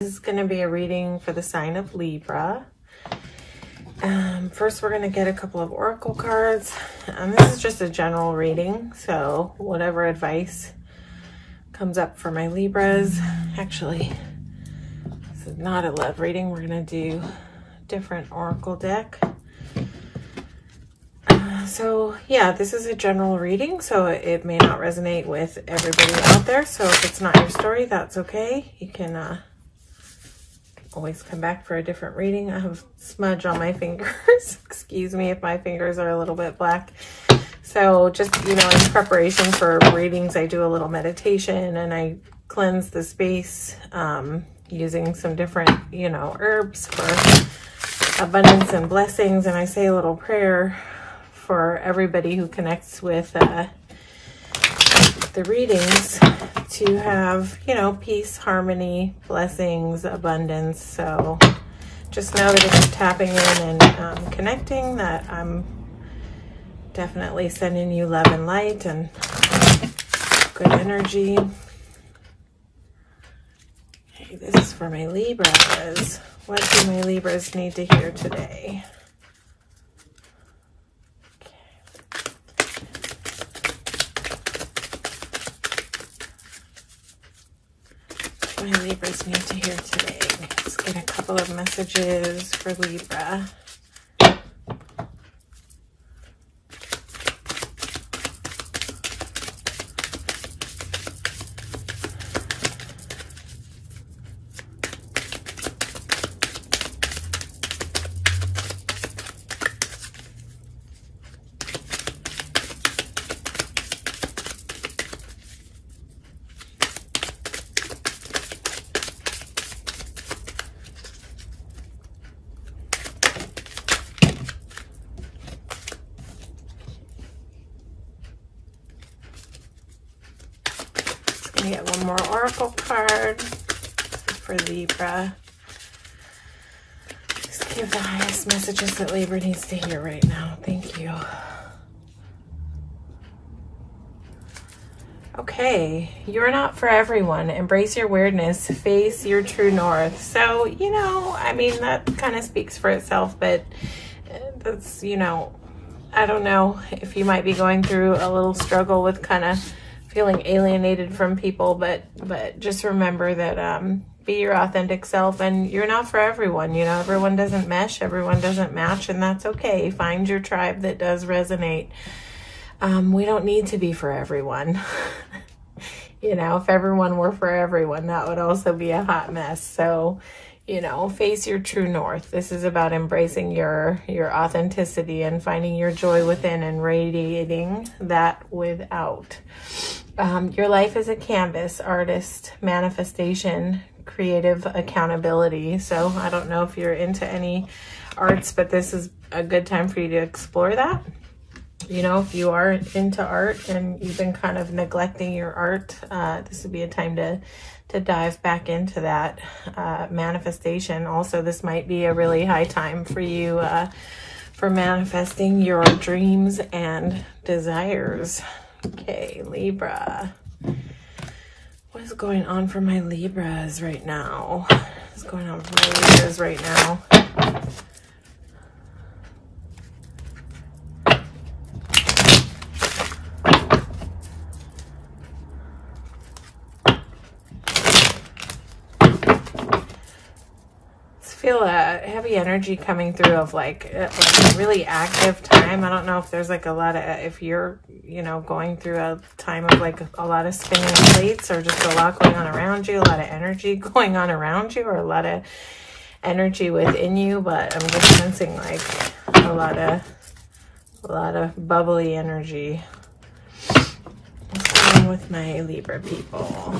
This is going to be a reading for the sign of Libra. First, we're going to get a couple of oracle cards. This is just a general reading, so whatever advice comes up for my Libras. Actually, this is not a love reading. We're going to do a different oracle deck. So yeah, this is a general reading, so it may not resonate with everybody out there. So if it's not your story, that's okay. You can always come back for a different reading. I have smudge on my fingers. Excuse me if my fingers are a little bit black. So just, in preparation for readings, I do a little meditation and I cleanse the space using some different, herbs for abundance and blessings. And I say a little prayer for everybody who connects with the readings to have, peace, harmony, blessings, abundance. So just know that if you're tapping in and connecting, that I'm definitely sending you love and light and good energy. Okay, this is for my Libras. What do my Libras need to hear today? My Libras need to hear today. Let's get a couple of messages for Libra. Get one more oracle card for Libra. Just give the highest messages that Libra needs to hear right now. Thank you. Okay, you're not for everyone. Embrace your weirdness. Face your true north. So, that kind of speaks for itself, but that's, I don't know if you might be going through a little struggle with kind of feeling alienated from people, but just remember that be your authentic self, and you're not for everyone. Everyone doesn't mesh, everyone doesn't match, and that's okay. Find your tribe that does resonate. We don't need to be for everyone. If everyone were for everyone, that would also be a hot mess. So face your true north. This is about embracing your authenticity and finding your joy within and radiating that without. Your life is a canvas, artist, manifestation, creative accountability. So I don't know if you're into any arts, but this is a good time for you to explore that. If you are into art and you've been kind of neglecting your art, this would be a time to dive back into that manifestation. Also, this might be a really high time for you for manifesting your dreams and desires. Okay, Libra. What is going on for my Libras right now? What's going on for my Libras right now? Feel a heavy energy coming through of like a really active time. I don't know if there's like a lot of, if you're, going through a time of like a lot of spinning plates or just a lot going on around you, a lot of energy going on around you, or a lot of energy within you. But I'm just sensing like a lot of bubbly energy. What's going on with my Libra people?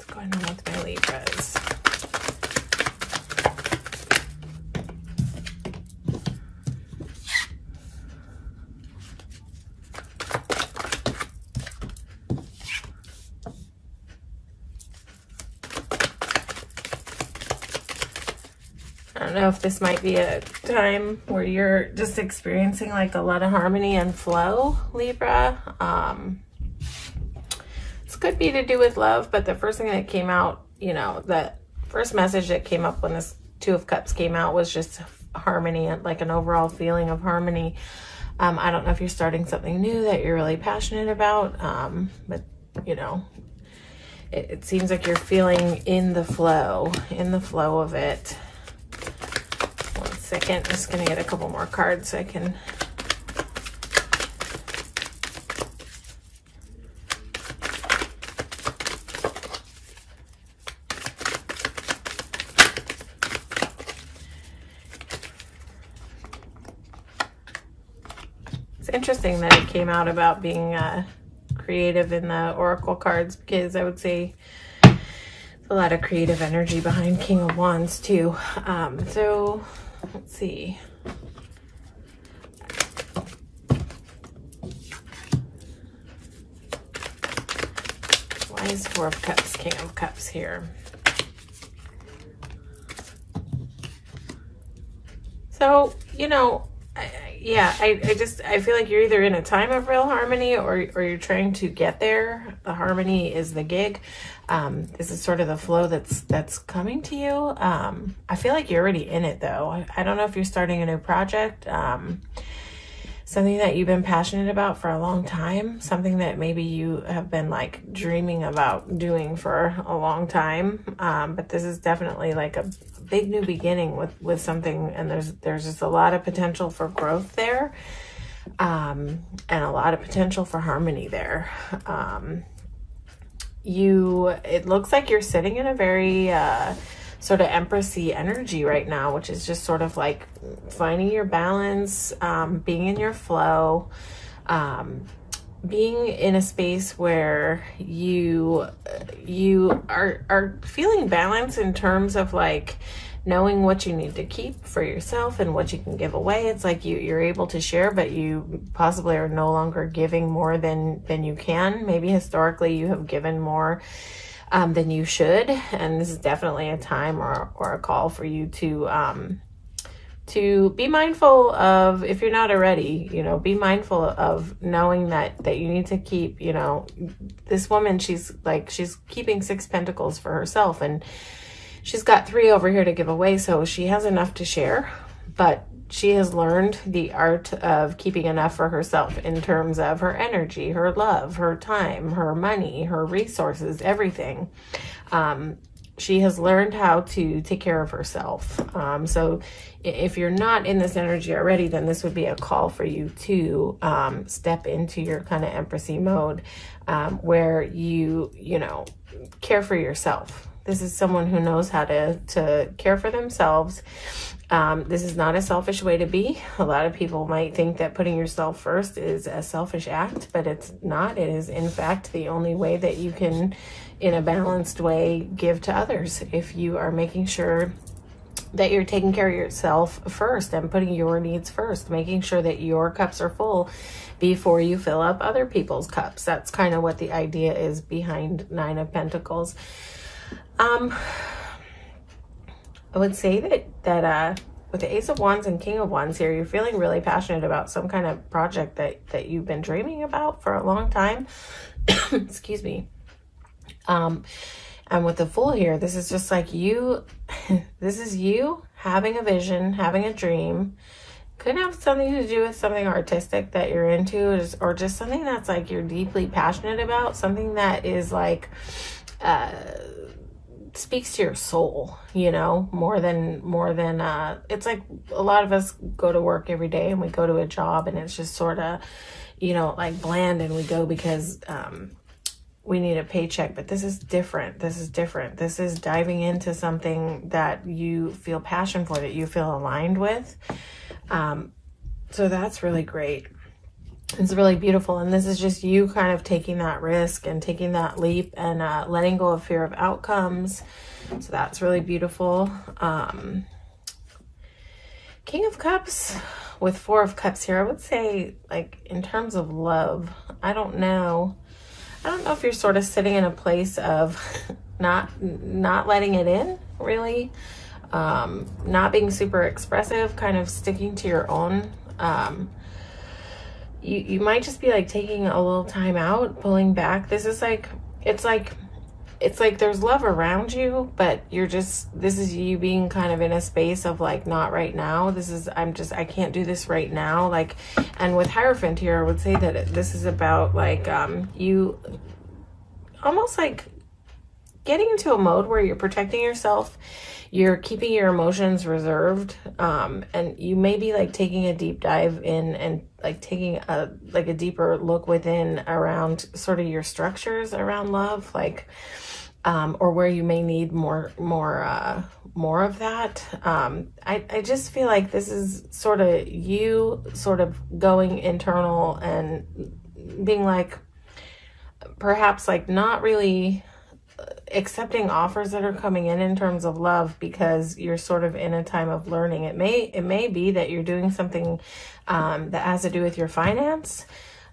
Going on with my Libras. don't know if this might be a time where you're just experiencing like a lot of harmony and flow, Libra. This could be to do with love, but the first thing that came out, you know, the first message that came up when this Two of Cups came out was just harmony, and like an overall feeling of harmony. I don't know if you're starting something new that you're really passionate about, but you know, it seems like you're feeling in the flow of it. One second, I'm just gonna get a couple more cards so I can. It's interesting that it came out about being creative in the oracle cards, because I would say there's a lot of creative energy behind King of Wands too. So let's see. Why is Four of Cups, King of Cups here? So, you know, I feel like you're either in a time of real harmony or you're trying to get there. The harmony is the gig. This is sort of the flow that's coming to you. I feel like you're already in it though. I don't know if you're starting a new project, something that you've been passionate about for a long time, something that maybe you have been like dreaming about doing for a long time. But this is definitely like a big new beginning with something, and there's just a lot of potential for growth there, and a lot of potential for harmony there. It looks like you're sitting in a very sort of empressy energy right now, which is just sort of like finding your balance, being in your flow, being in a space where you are feeling balance in terms of like knowing what you need to keep for yourself and what you can give away. It's like you're able to share, but you possibly are no longer giving more than you can. Maybe historically you have given more than you should, and this is definitely a time or a call for you to be mindful of, if you're not already, you know, be mindful of knowing that you need to keep, you know, this woman, she's keeping 6 pentacles for herself, and she's got 3 over here to give away, so she has enough to share, but she has learned the art of keeping enough for herself in terms of her energy, her love, her time, her money, her resources, everything. She has learned how to take care of herself. So if you're not in this energy already, then this would be a call for you to step into your kind of empressy mode, where you know, care for yourself. This is someone who knows how to care for themselves. This is not a selfish way to be. A lot of people might think that putting yourself first is a selfish act, but it's not. It is, in fact, the only way that you can, in a balanced way, give to others. If you are making sure that you're taking care of yourself first and putting your needs first, making sure that your cups are full before you fill up other people's cups. That's kind of what the idea is behind 9 of Pentacles. I would say that with the Ace of Wands and King of Wands here, you're feeling really passionate about some kind of project that you've been dreaming about for a long time. Excuse me. And with the Fool here, this is just like you, this is you having a vision, having a dream. Could have something to do with something artistic that you're into, or just something that's like you're deeply passionate about, something that is like, speaks to your soul, you know, more than it's like a lot of us go to work every day and we go to a job and it's just sort of, you know, like bland, and we go because we need a paycheck. But this is different. This is diving into something that you feel passion for, that you feel aligned with. So that's really great. It's really beautiful. And this is just you kind of taking that risk and taking that leap and letting go of fear of outcomes. So that's really beautiful. King of Cups with 4 of Cups here. I would say, like, in terms of love, I don't know if you're sort of sitting in a place of not letting it in, really. not being super expressive, kind of sticking to your own. You might just be like taking a little time out, pulling back. This is like, it's like there's love around you, but this is you being kind of in a space of like, not right now. I can't do this right now. Like, and with Hierophant here, I would say that this is about like, you almost like getting into a mode where you're protecting yourself. You're keeping your emotions reserved. And you may be like taking a deep dive in and like taking a deeper look within around sort of your structures around love, like, or where you may need more of that. I just feel like this is sort of you sort of going internal and being like, perhaps like not really accepting offers that are coming in terms of love, because you're sort of in a time of learning. It may be that you're doing something that has to do with your finance,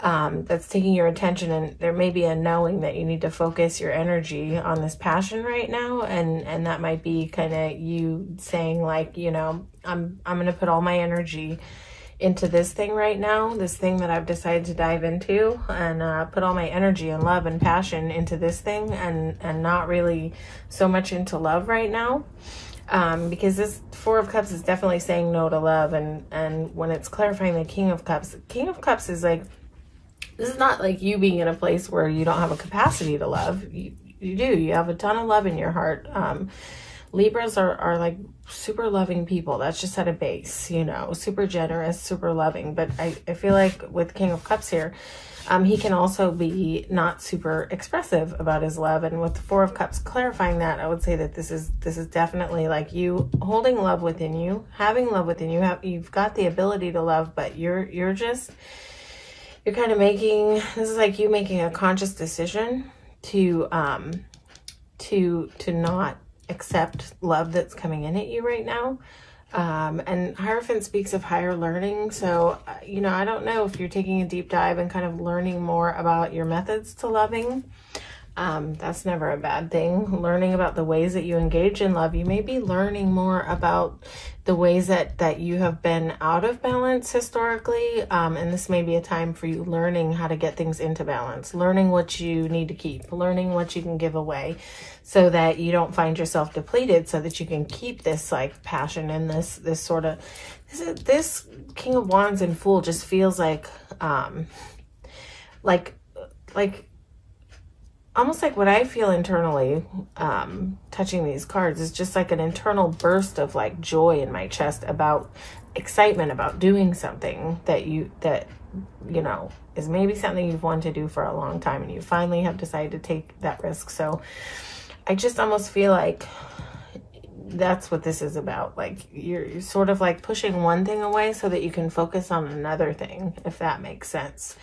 that's taking your attention, and there may be a knowing that you need to focus your energy on this passion right now, and that might be kind of you saying like, you know, I'm going to put all my energy into this thing right now, this thing that I've decided to dive into, and put all my energy and love and passion into this thing, and not really so much into love right now. Because this Four of Cups is definitely saying no to love, and when it's clarifying the King of Cups is like, this is not like you being in a place where you don't have a capacity to love. You do. You have a ton of love in your heart. Libras are like super loving people. That's just at a base, you know, super generous, super loving. But I feel like with King of Cups here, he can also be not super expressive about his love. And with the Four of Cups clarifying that, I would say that this is definitely like you holding love within you, having love within you. You've got the ability to love, but you're kind of making, this is like you making a conscious decision to not accept love that's coming in at you right now. And Hierophant speaks of higher learning. So, you know, I don't know if you're taking a deep dive and kind of learning more about your methods to loving. That's never a bad thing. Learning about the ways that you engage in love. You may be learning more about the ways that you have been out of balance historically. And this may be a time for you learning how to get things into balance, learning what you need to keep, learning what you can give away, so that you don't find yourself depleted, so that you can keep this like passion and this sort of, this King of Wands and Fool just feels like almost like what I feel internally, touching these cards is just like an internal burst of like joy in my chest about excitement about doing something that you know is maybe something you've wanted to do for a long time, and you finally have decided to take that risk. So I just almost feel like that's what this is about. Like you're sort of like pushing one thing away so that you can focus on another thing, if that makes sense.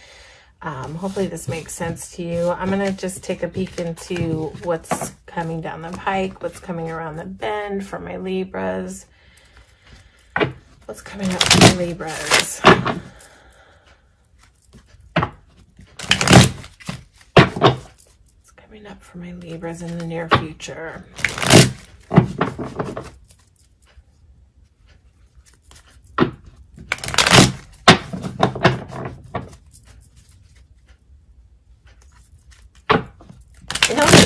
Hopefully this makes sense to you. I'm going to just take a peek into what's coming down the pike, what's coming around the bend for my Libras. What's coming up for my Libras? What's coming up for my Libras in the near future?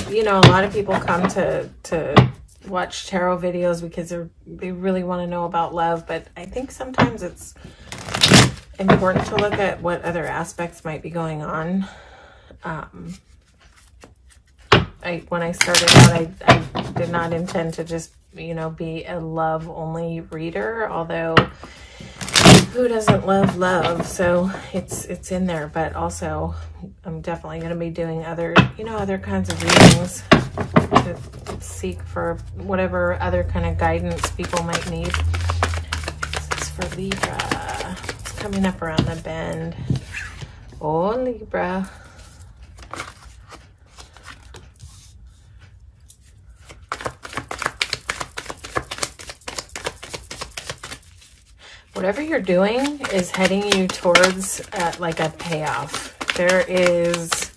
You know, a lot of people come to watch tarot videos because they really want to know about love, but I think sometimes it's important to look at what other aspects might be going on. When I started out, I did not intend to just, you know, be a love only reader, although who doesn't love love? So it's in there, but also I'm definitely going to be doing other kinds of readings to seek for whatever other kind of guidance people might need. This is for Libra. It's coming up around the bend. Oh, Libra. Whatever you're doing is heading you towards like a payoff. There is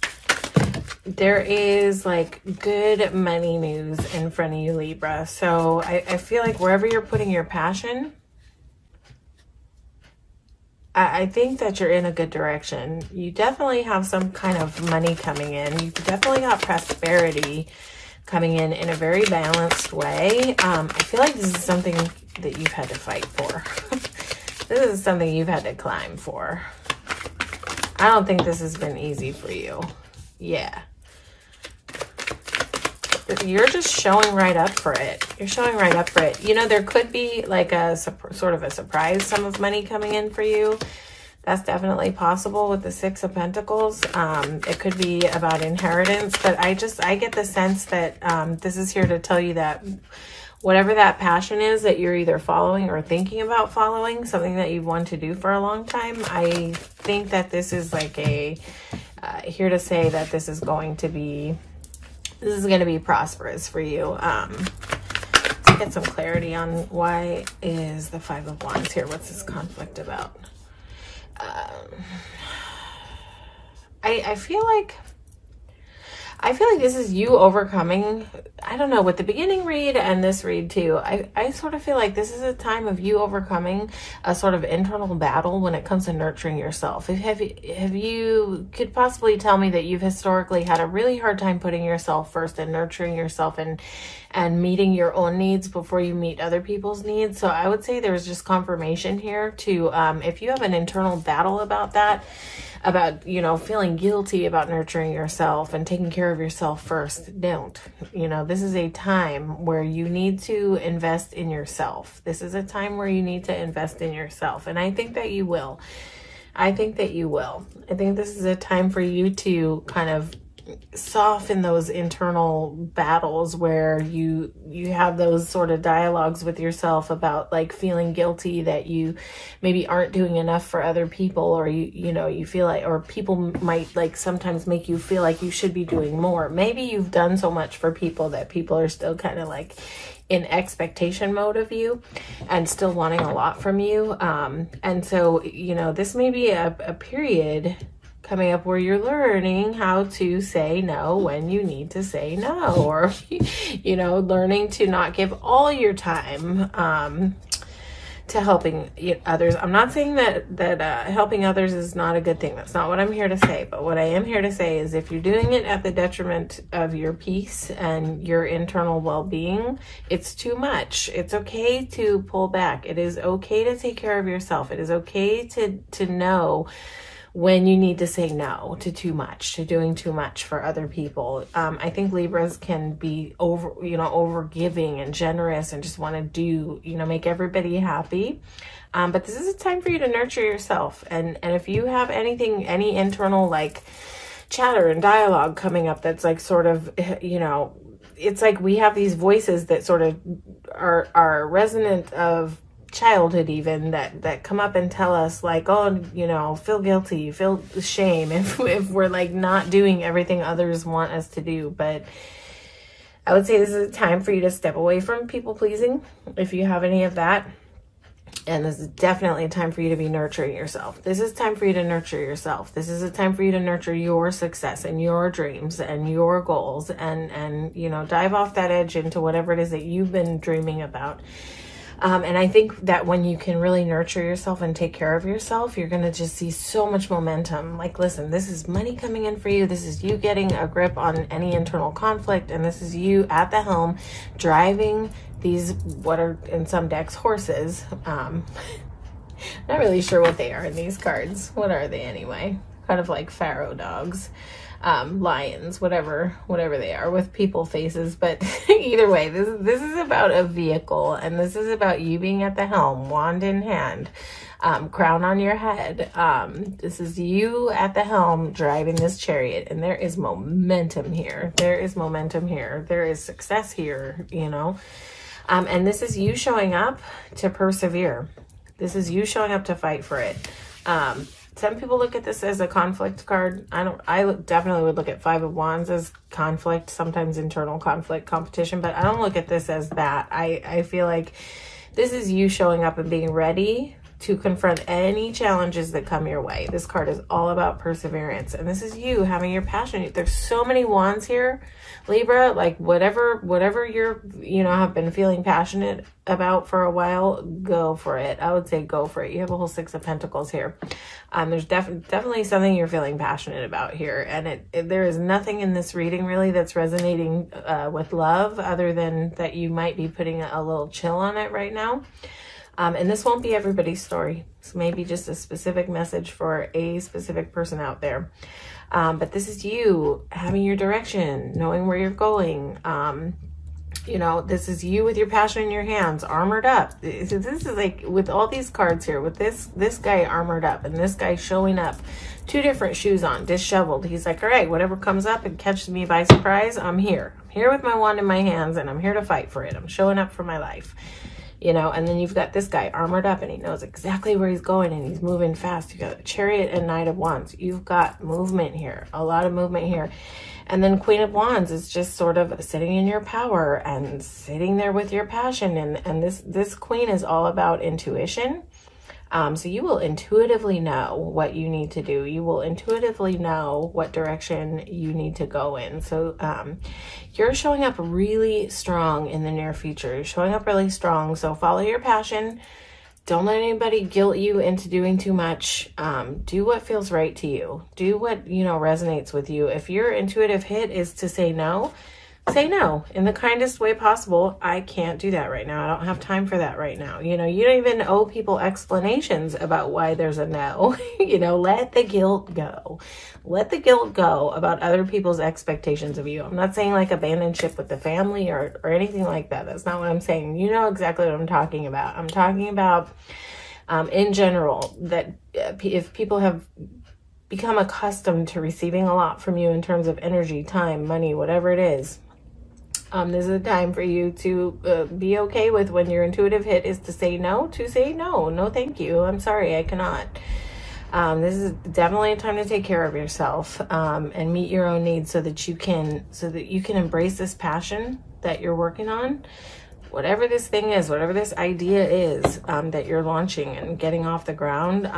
there is like good money news in front of you, Libra. So I feel like wherever you're putting your passion, I think that you're in a good direction. You definitely have some kind of money coming in. You definitely got prosperity coming in a very balanced way. I feel like this is something that you've had to fight for. This is something you've had to climb for. I don't think this has been easy for you. Yeah. You're just showing right up for it. You're showing right up for it. You know, there could be like a sort of a surprise sum of money coming in for you. That's definitely possible with the Six of Pentacles. It could be about inheritance, but I get the sense that this is here to tell you that whatever that passion is that you're either following or thinking about following, something that you've wanted to do for a long time, I think that this is like a, here to say that this is going to be prosperous for you. To get some clarity on why is the Five of Wands here. What's this conflict about? I feel like this is you overcoming, I don't know, with the beginning read and this read too, I sort of feel like this is a time of you overcoming a sort of internal battle when it comes to nurturing yourself. Have you could possibly tell me that you've historically had a really hard time putting yourself first and nurturing yourself and meeting your own needs before you meet other people's needs. So I would say there's just confirmation here to, if you have an internal battle about that, about, you know, feeling guilty about nurturing yourself and taking care of yourself first, don't. You know, this is a time where you need to invest in yourself. This is a time where you need to invest in yourself. And I think that you will. I think that you will. I think this is a time for you to kind of soften those internal battles where you have those sort of dialogues with yourself about like feeling guilty that you maybe aren't doing enough for other people, or you know, you feel like, or people might like sometimes make you feel like you should be doing more. Maybe you've done so much for people that people are still kind of like in expectation mode of you and still wanting a lot from you. And so, you know, this may be a period coming up where you're learning how to say no when you need to say no, or, you know, learning to not give all your time to helping others. I'm not saying that helping others is not a good thing. That's not what I'm here to say. But what I am here to say is if you're doing it at the detriment of your peace and your internal well-being, it's too much. It's okay to pull back. It is okay to take care of yourself. It is okay to know when you need to say no to too much, to doing too much for other people. I think Libras can be over giving and generous and just want to do, you know, make everybody happy. But this is a time for you to nurture yourself. And if you have any internal like chatter and dialogue coming up that's like sort of, you know, it's like we have these voices that sort of are resonant of childhood even that come up and tell us like, oh, you know, feel guilty, feel shame if we're like not doing everything others want us to do. But I would say this is a time for you to step away from people pleasing if you have any of that. And this is definitely a time for you to be nurturing yourself. This is time for you to nurture yourself. This is a time for you to nurture your success and your dreams and your goals and you know, dive off that edge into whatever it is that you've been dreaming about. And I think that when you can really nurture yourself and take care of yourself, you're going to just see so much momentum. Like, listen, this is money coming in for you. This is you getting a grip on any internal conflict. And this is you at the helm driving these, what are in some decks, horses. Not really sure what they are in these cards. What are they anyway? Kind of like pharaoh dogs. Lions, whatever they are, with people faces. But either way, this is about a vehicle, and this is about you being at the helm, wand in hand, crown on your head. This is you at the helm driving this chariot, and there is momentum here. There is momentum here. There is success here, you know. And this is you showing up to persevere. This is you showing up to fight for it. Some people look at this as a conflict card. I definitely would look at Five of Wands as conflict, sometimes internal conflict, competition, but I don't look at this as that. I feel like this is you showing up and being ready to confront any challenges that come your way. This card is all about perseverance, and this is you having your passion. There's so many wands here, Libra. Like whatever you're, have been feeling passionate about for a while, go for it. I would say go for it. You have a whole Six of Pentacles here. There's definitely something you're feeling passionate about here, and there is nothing in this reading really that's resonating with love, other than that you might be putting a little chill on it right now. And this won't be everybody's story. It's maybe just a specific message for a specific person out there. But this is you having your direction, knowing where you're going. This is you with your passion in your hands, armored up. So this is like with all these cards here, with this guy armored up and this guy showing up, two different shoes on, disheveled. He's like, all right, whatever comes up and catches me by surprise, I'm here. I'm here with my wand in my hands, and I'm here to fight for it. I'm showing up for my life. And then you've got this guy armored up, and he knows exactly where he's going, and he's moving fast. You got Chariot and Knight of Wands. You've got movement here, a lot of movement here. And then Queen of Wands is just sort of sitting in your power and sitting there with your passion. And this Queen is all about intuition. So you will intuitively know what you need to do. You will intuitively know what direction you need to go in. So you're showing up really strong in the near future. You're showing up really strong. So follow your passion. Don't let anybody guilt you into doing too much. Do what feels right to you. Do what, resonates with you. If your intuitive hit is to say no, say no in the kindest way possible. I can't do that right now. I don't have time for that right now. You don't even owe people explanations about why there's a no. Let the guilt go. Let the guilt go about other people's expectations of you. I'm not saying like abandon ship with the family or anything like that. That's not what I'm saying. You know exactly what I'm talking about. I'm talking about in general, that if people have become accustomed to receiving a lot from you in terms of energy, time, money, whatever it is, this is a time for you to be okay with when your intuitive hit is to say no, no, thank you. I'm sorry, I cannot. This is definitely a time to take care of yourself and meet your own needs so that you can embrace this passion that you're working on. Whatever this thing is, whatever this idea is that you're launching and getting off the ground,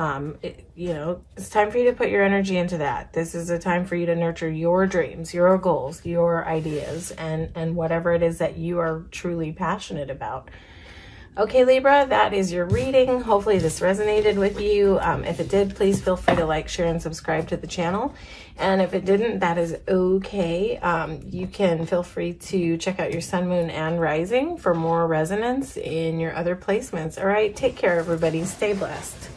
it's time for you to put your energy into that. This is a time for you to nurture your dreams, your goals, your ideas, and whatever it is that you are truly passionate about. Okay, Libra, that is your reading. Hopefully this resonated with you. If it did, please feel free to like, share, and subscribe to the channel. And if it didn't, that is okay. You can feel free to check out your sun, moon, and rising for more resonance in your other placements. All right, take care, everybody. Stay blessed.